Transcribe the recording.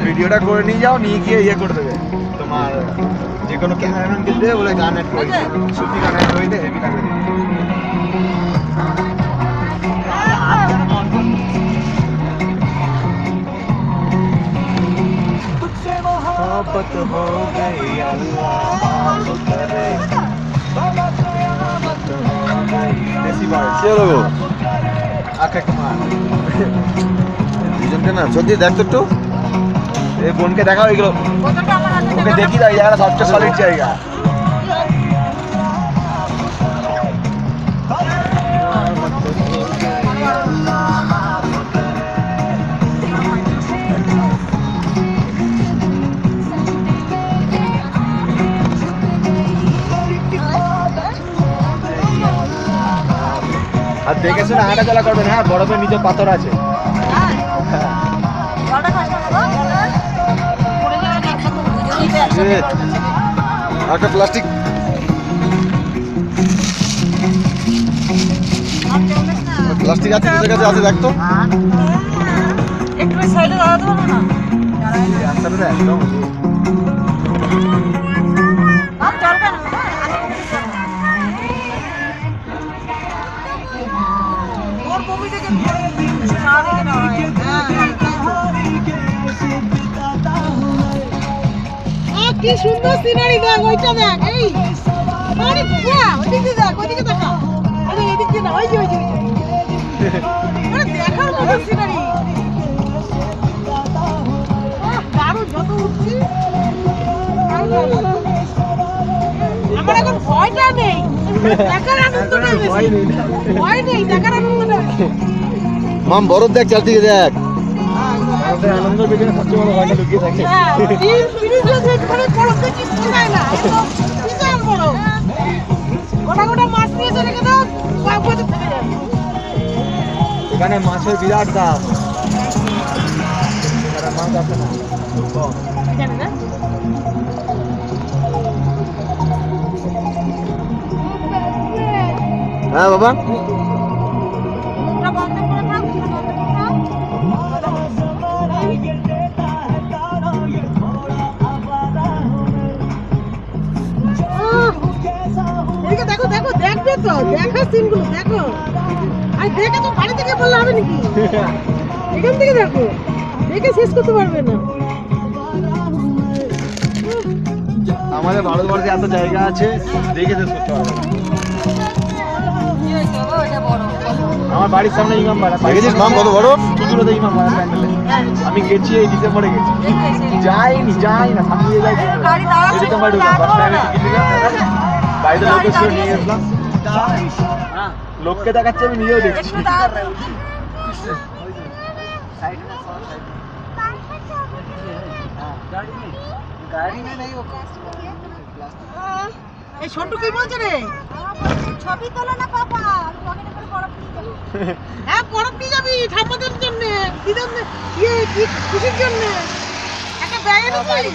ভিডিওটা করে নিয়ে যাও, নিয়ে গিয়ে ইয়ে করে দেবে তোমার যে কোনো ক্যামেরাম্যানকে দিয়ে বলে গান অ্যাড করে দিতে, সত্যি গান অ্যাড করে দিতে হেভি লাগবে। मोहब्बत हो गई अल्लाह करे देसी बात चलो আকা কুমার দুজনকে না সত্যি দেখ তো একটু এই বোনকে দেখাও এগুলো ওকে দেখি দাও, এই জায়গাটা সবচেয়ে সলিড জায়গা। আর দেখে শুনে হাঁটা চলা করবেন, হ্যাঁ বরফের নিচে পাথর আছে। একটা প্লাস্টিক প্লাস্টিক আছে তোদের কাছে আছে, দেখতো একটু সাইডে দাঁড়াতে পারবো না? রাস্তাটা একদম কি সুন্দর সিনারি, দেখ ওইটা দেখ, এই আরে বাহ, ওইদিকে দেখ, ওইদিকে দেখা, আরে এইদিকে না, ওই যে আরে দেখার মতো সিনারি, দারুণ। যত উঠছি আমার এখন ভয়টা নেই, দেখার আনন্দটা বেশি, ভয় নেই, দেখার আনন্দটা। মাম বরফ দেখ, চারদিকে দেখ, আনন্দের পেছনে সবচেয়ে বড় ভয়টা লুকিয়ে থাকে। এখানে মাছের বিরাট দাম, মাছ আছে না হ্যাঁ বাবা। দেখো দেখো, দেখবে তো, দেখো সিনগুলো দেখো, আর দেখে তো বাড়ি থেকে বললে হবে নাকি? এখান থেকে দেখো, দেখে শেষ করতে পারবে না। আমাদের ভারতবর্ষে এত জায়গা আছে, দেখে শেষ করতে পারবে না। আমার বাড়ির সামনে ইমামবাড়া, দেখেছিস মাম কত বড়? চুচুড়োতে ইমামবাড়া প্যান্ডেলে আমি গেছি, এই ডিসেম্বরে গেছি, যাই না সামনে যাই, এরকম বাড়ি বাড়িতে লোকের সঙ্গে নিয়ে গেছিলাম, লোককে দেখাচ্ছে, আমি নিজেও দেখছি। এই ছোট্ট কি বলছে রে? ছবি তোলো না পাপা, আমি পকেটে করে বরফ নিয়ে যাবো। হ্যাঁ বরফ নিয়ে যাবি ঠাম্মাদের জন্য, দিদার ইয়ে খুশির জন্য একটা ব্যাগ এনেছিস?